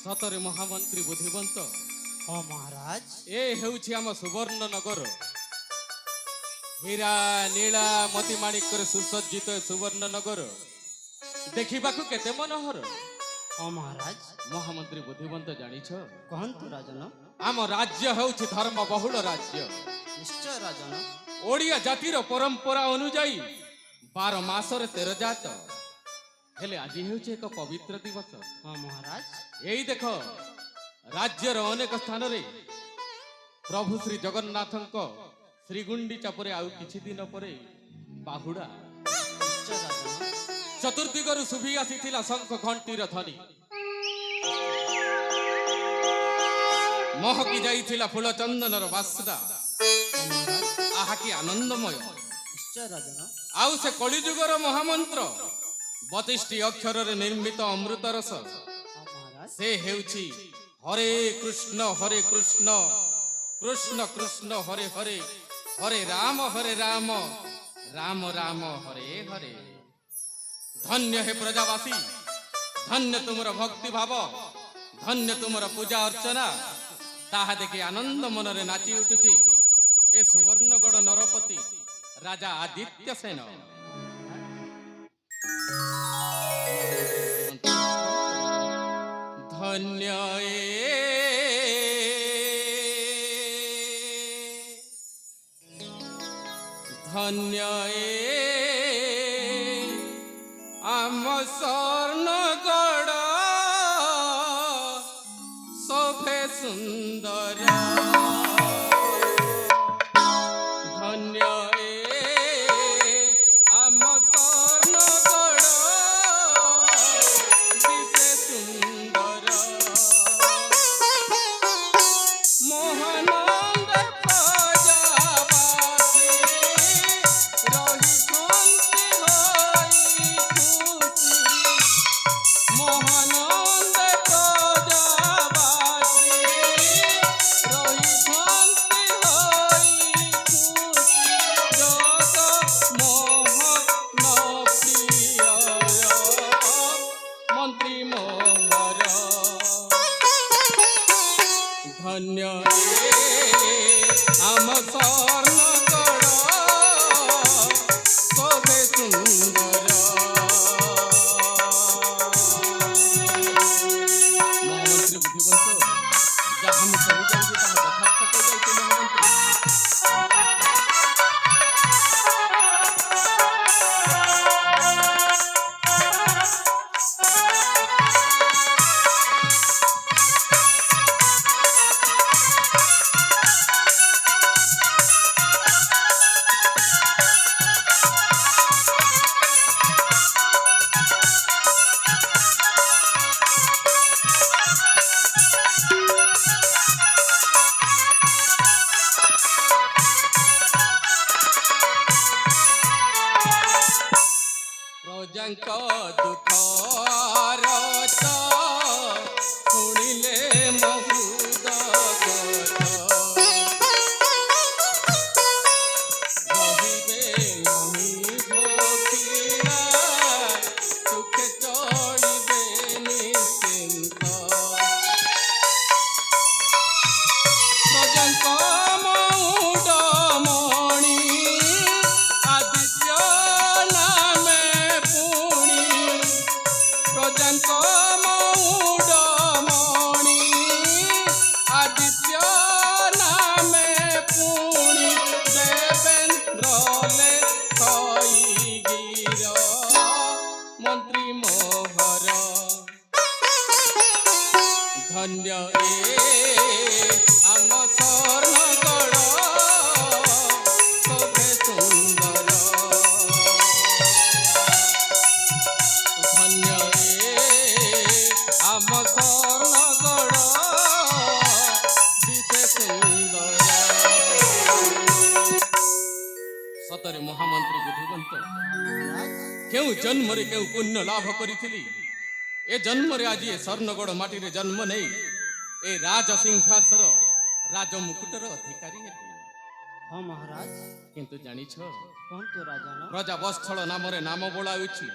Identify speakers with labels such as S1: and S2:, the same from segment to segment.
S1: ସତରେ ମହାମନ୍ତ୍ରୀ ବୁଦ୍ଧିବନ୍ତ।
S2: ହଁ ମହାରାଜ।
S1: ଏ ହେଉଛି ଆମ ସୁବର୍ଣ୍ଣ ନଗର। ହୀରା ନୀଳା ମୋତି ମାଣିକ୍ୟରେ ସୁସଜ୍ଜିତ ସୁବର୍ଣ୍ଣ ନଗର ଦେଖିବାକୁ କେତେ ମନୋହର।
S2: ହଁ ମହାରାଜ।
S1: ମହାମନ୍ତ୍ରୀ ବୁଦ୍ଧିବନ୍ତ ଜାଣିଛ,
S2: କହନ୍ତୁ ରାଜନ।
S1: ଆମ ରାଜ୍ୟ ହେଉଛି ଧର୍ମ ବହୁଳ ରାଜ୍ୟ।
S2: ନିଶ୍ଚୟ ରାଜନ।
S1: ଓଡ଼ିଆ ଜାତିର ପରମ୍ପରା ଅନୁଯାୟୀ 12 ମାସରେ 13 ଜାତ, ହେଲେ ଆଜି ହେଉଛି ଏକ ପବିତ୍ର ଦିବସ।
S2: ହଁ ମହାରାଜ।
S1: ଏଇ ଦେଖ, ରାଜ୍ୟର ଅନେକ ସ୍ଥାନରେ ପ୍ରଭୁ ଶ୍ରୀ ଜଗନ୍ନାଥଙ୍କ ଶ୍ରୀଗୁଣ୍ଡିଚା ପରେ ଆଉ କିଛି ଦିନ ପରେ ବାହୁଡ଼ା।
S2: ନିଶ୍ଚୟ ରାଜନ।
S1: ଚତୁର୍ଦିଗରୁ ଶୁଭି ଆସିଥିଲା ଶଙ୍ଖ ଘଣ୍ଟିର ଧ୍ୱନି, ମହକି ଯାଇଥିଲା ଫୁଲ ଚନ୍ଦନର ବାସ୍ନା।
S2: ହଁ ମହାରାଜ।
S1: ଆହା କି ଆନନ୍ଦମୟ।
S2: ନିଶ୍ଚୟ ରାଜନ।
S1: ଆଉ ସେ କଳିଯୁଗର ମହାମନ୍ତ୍ର 32ଟି ଅକ୍ଷରରେ ନିର୍ମିତ ଅମୃତ ରସ,
S2: ହଁ ମହାରାଜ।
S1: ସେ ହେଉଛି ହରେ କୃଷ୍ଣ କୃଷ୍ଣ କୃଷ୍ଣ ହରେ ହରେ, ହରେ ରାମ ରାମ ରାମ ହରେ ହରେ। ଧନ୍ୟ ହେ ପ୍ରଜାବାସୀ, ଧନ୍ୟ ତୁମର ଭକ୍ତି ଭାବ, ଧନ୍ୟ ତୁମର ପୂଜା ଅର୍ଚ୍ଚନା। ତାହା ଦେଖି ଆନନ୍ଦ ମନରେ ନାଚି ଉଠୁଛି ଏ ସୁବର୍ଣ୍ଣଗଡ଼ ନରପତି ରାଜା ଆଦିତ୍ୟ ସେନ। ଧନ୍ୟ ଧନ୍ୟ ଆମ ସ୍ୱର୍ଣ୍ଣଗଡ଼ ଶୋଭେ ସୁନ୍ଦର। ଧନ୍ୟ ଆମ ସ୍ୱର୍ଣ୍ଣଗଡ଼ ଦିଶେ ସୁନ୍ଦର। ମୋହନନ୍ଦ ପ୍ରଜାବାସୀ ରହିଛନ୍ତି ହୋଇ ଖୁସି। ମୋହନନ୍ଦ ପ୍ରଜାବାସୀ ରହିଛନ୍ତି ହୋଇ ଖୁସି। ଜଗମୋହନ ପ୍ରିୟ ମନ୍ତ୍ରୀ ମୋହର। ଧନ୍ୟ ଆମ ସ୍ୱର୍ଣ୍ଣଗଡ଼ ଶୋଭେ ସୁନ୍ଦର। ମହାମନ୍ତ୍ରୀ ବୁଦ୍ଧିବନ୍ତ, ଯାହା ମୁଁ କହି ଯାଉଛି ତାହା ଯଥାର୍ଥ କହିଯାଉଛି ମହାମନ୍ତ୍ରୀ। ପ୍ରଜାଙ୍କ ଦୁଃଖର ତ ଶୁଣିଲେ ମୋ ହୃଦୟ ରହିବେ ନାହିଁ ଭୋକିଲା, ସୁଖେ ଚଳିବେ ନିଶ୍ଚିନ୍ତ। ପ୍ରଜାଙ୍କ ମଉଡ଼ମଣି ଆଦିତ୍ୟ ନାମେ ପୁଣି ସତରେ ମହାମନ୍ତ୍ରୀ ବୁଦ୍ଧିବନ୍ତ
S2: ମହାରାଜ
S1: କେଉଁ ଜନ୍ମରେ କେଉଁ ପୁଣ୍ୟ ଲାଭ କରିଥିଲି ଏ ଜନ୍ମରେ ଆଜି ଏ ସ୍ୱର୍ଣ୍ଣଗଡ଼ ମାଟିରେ ଜନ୍ମ ନେଇ ଏ ରାଜସିଂହାସର ରାଜମୁକୁଟର ଅଧିକାରୀ ହେଲି।
S2: ହଁ ମହାରାଜ
S1: କିନ୍ତୁ ଜାଣିଛ
S2: କୁହନ୍ତୁ ରାଜନ
S1: ପ୍ରଜା ବତ୍ସଳ ନାମରେ ନାମ ବୋଳାଉଛି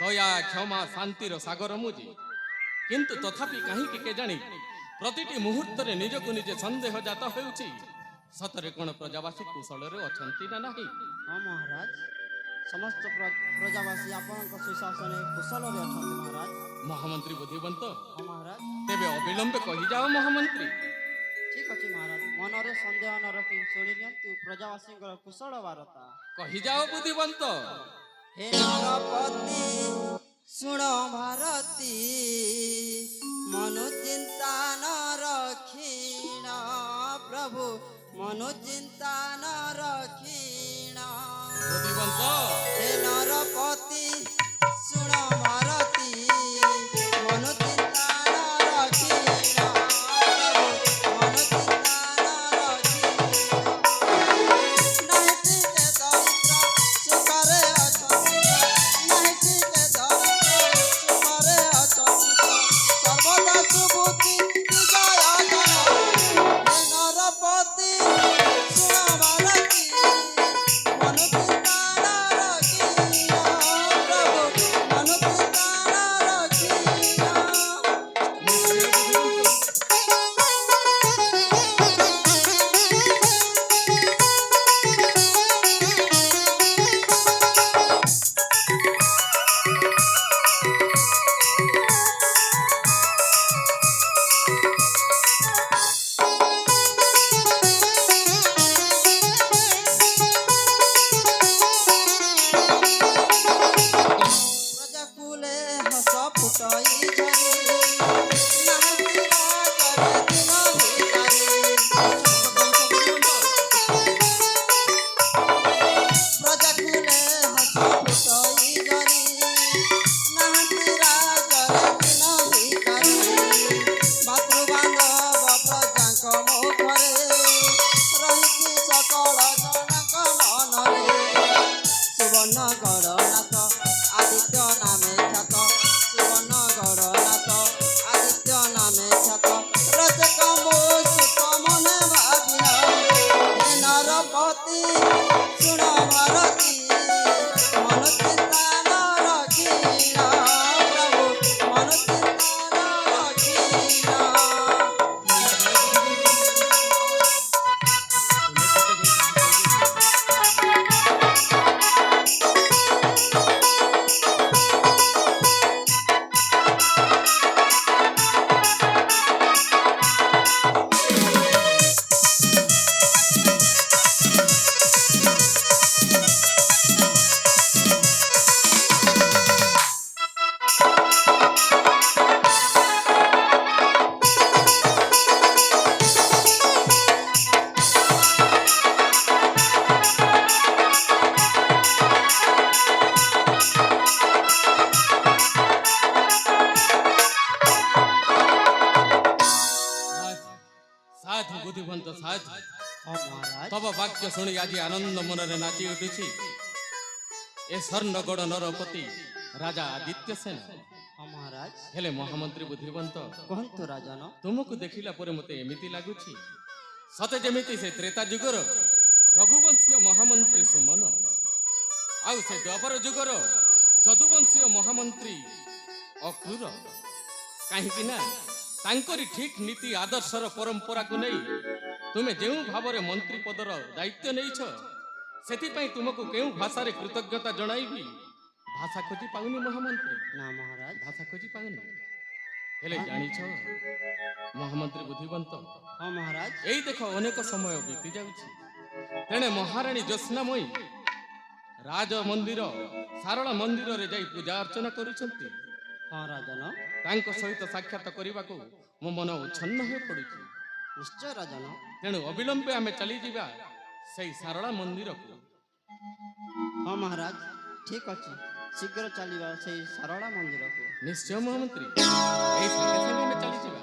S1: ଦୟା କ୍ଷମା ଶାନ୍ତିର ସାଗର ମୁଁ ଯେ କିନ୍ତୁ ତଥାପି କାହିଁକି କେଜାଣି ପ୍ରତିଟି ମୁହୂର୍ତ୍ତରେ ନିଜକୁ ନିଜେ ସନ୍ଦେହ ଜାତ ହେଉଛି ସତରେ କ'ଣ ପ୍ରଜାବାସୀ କୁଶଳରେ ଅଛନ୍ତି ନା ନାହିଁ।
S2: ହଁ ମହାରାଜ ସମସ୍ତ ପ୍ରଜାବାସୀ ଆପଣଙ୍କ ସୁଶାସନରେ କୁଶଳରେ ଅଛନ୍ତି ମହାରାଜ।
S1: ମହାମନ୍ତ୍ରୀ ବୁଦ୍ଧିବନ୍ତ
S2: ହଁ ମହାରାଜ
S1: ତେବେ ଅବିଳମ୍ବେ କହିଯାଅ ମହାମନ୍ତ୍ରୀ।
S2: ଠିକ ଅଛି ମହାରାଜ ମନରେ ସନ୍ଦେହ ନ ରଖି ଶୁଣି ନିଅନ୍ତୁ ପ୍ରଜାବାସୀଙ୍କର କୁଶଳ ବାର୍ତ୍ତା।
S1: କହିଯାଅ ବୁଦ୍ଧିବନ୍ତ।
S2: ହେ ନରପତି ଶୁଣ ଭାରତୀ ମନୁ ଚିନ୍ତା ନ ରଖିଣ ପ୍ରଭୁ ମନୁ ଚିନ୍ତା ନ ରଖିଣ
S1: ବୁଦ୍ଧିବନ୍ତ
S2: ହେ ନରପତି ଶୁଣ ଭାରତୀ ମନୁ ଚିନ୍ତା ନ ରଖିଣ ପ୍ରଭୁ ମନୁ ଚିନ୍ତା ନ ରଖିଣ ନାହିଁ ଟିକେ ଦରିଦ୍ର ସୁଖରେ ଅଛନ୍ତି ନାହିଁ ଟିକେ ଦରିଦ୍ର ସୁଖରେ ଅଛନ୍ତି ସର୍ବଦା ସୁବୁତି ବିଜୟ ଗଣ ହେ ନରପତି ଶୁଣ ଭାରତୀ ମନୁ ଚିନ୍ତା ନ ରଖିଣ ପ୍ରଭୁ ମନୁ ଚିନ୍ତା ନ ରଖିଣ ପ୍ରଜାକୁଲେ ହସ ଫୁଟଇ ଝରି ନାହାନ୍ତି ରାଜରେ ଦିନ ଭିକାରୀ ପ୍ରଜାକୁଲେ ହସ ଫୁଟଇ ଝରି ନାହାନ୍ତି ରାଜରେ ଦିନ ଭିକାରୀ ମାତୃବାନ୍ଧବ ପ୍ରଜାଙ୍କ ମୁଖରେ ରହିଛି ସକଳ ଜନକ ମନରେ ସୁବର୍ଣ୍ଣ ଗଡ଼ନାଥ ଆଦିତ୍ୟ ନାମେ ଖ୍ୟାତ ସୁବର୍ଣ୍ଣ ଗଡ଼ନାଥ ଆଦିତ୍ୟ ନାମେ ଖ୍ୟାତ ରଜକ ସୁତ ମନେ ଭାବିନ ହେ ନରପତି ଶୁଣ ଭାରତୀ ମନ ଚିନ୍ତା ନ ରଖିଣ ପ୍ରଭୁ ମନ ଚିନ୍ତା ନ ରଖିଣ
S1: ସାଧୁ ବୁଦ୍ଧିବନ୍ତ ସାଧୁ
S2: ହଁ ମହାରାଜ
S1: ତବ ବାକ୍ୟ ଶୁଣି ଆଜି ଆନନ୍ଦ ମନରେ ନାଚି ଉଠୁଛି ଏ ସ୍ୱର୍ଣ୍ଣଗଡ଼ ନରପତି ରାଜା ଆଦିତ୍ୟ ସେନ।
S2: ହଁ ମହାରାଜ
S1: ହେଲେ ମହାମନ୍ତ୍ରୀ ବୁଦ୍ଧିବନ୍ତ
S2: କୁହନ୍ତୁ ରାଜନ
S1: ତୁମକୁ ଦେଖିଲା ପରେ ମୋତେ ଏମିତି ଲାଗୁଛି ସତେ ଯେମିତି ସେ ତ୍ରେତା ଯୁଗର ରଘୁବଂଶୀୟ ମହାମନ୍ତ୍ରୀ ସୁମନ ଆଉ ସେ ଦ୍ୱାପର ଯୁଗର ଯଦୁବଂଶୀୟ ମହାମନ୍ତ୍ରୀ ଅକ୍ରୁର। କାହିଁକି ନା ତାଙ୍କରି ଠିକ୍ ନୀତି ଆଦର୍ଶର ପରମ୍ପରାକୁ ନେଇ ତୁମେ ଯେଉଁ ଭାବରେ ମନ୍ତ୍ରୀ ପଦର ଦାୟିତ୍ୱ ନେଇଛ ସେଥିପାଇଁ ତୁମକୁ କେଉଁ ଭାଷାରେ କୃତଜ୍ଞତା ଜଣାଇବି ଭାଷା ଖୋଜି ପାଉନି ମହାମନ୍ତ୍ରୀ
S2: ନା ମହାରାଜ
S1: ଭାଷା ଖୋଜି ପାଉନି। ହେଲେ ଜାଣିଛ ମହାମନ୍ତ୍ରୀ ବୁଦ୍ଧିବନ୍ତ
S2: ହଁ ମହାରାଜ
S1: ଏଇ ଦେଖ ଅନେକ ସମୟ ବିତି ଯାଉଛି ତେଣେ ମହାରାଣୀ ଜ୍ୟୋତ୍ସ୍ନାମୟୀ ରାଜ ମନ୍ଦିର ସାରଳା ମନ୍ଦିରରେ ଯାଇ ପୂଜା ଅର୍ଚ୍ଚନା କରୁଛନ୍ତି।
S2: ହଁ ରାଜନ
S1: ତାଙ୍କ ସହିତ ସାକ୍ଷାତ କରିବାକୁ ମୋ ମନ ଉଚ୍ଛନ୍ନ ହୋଇ ପଡୁଛି।
S2: ନିଶ୍ଚୟ ରାଜନ
S1: ତେଣୁ ଅବିଳମ୍ବେ ଆମେ ଚାଲିଯିବା ସେଇ ସାରଳା ମନ୍ଦିରକୁ।
S2: ହଁ ମହାରାଜ ଠିକ ଅଛି ଶୀଘ୍ର ଚାଲିବା ସେଇ ସାରଳା ମନ୍ଦିରକୁ।
S1: ନିଶ୍ଚୟ ମହାମନ୍ତ୍ରୀ ଏଇ ସାଙ୍ଗେ ସାଙ୍ଗେ ଆମେ ଚାଲିଯିବା।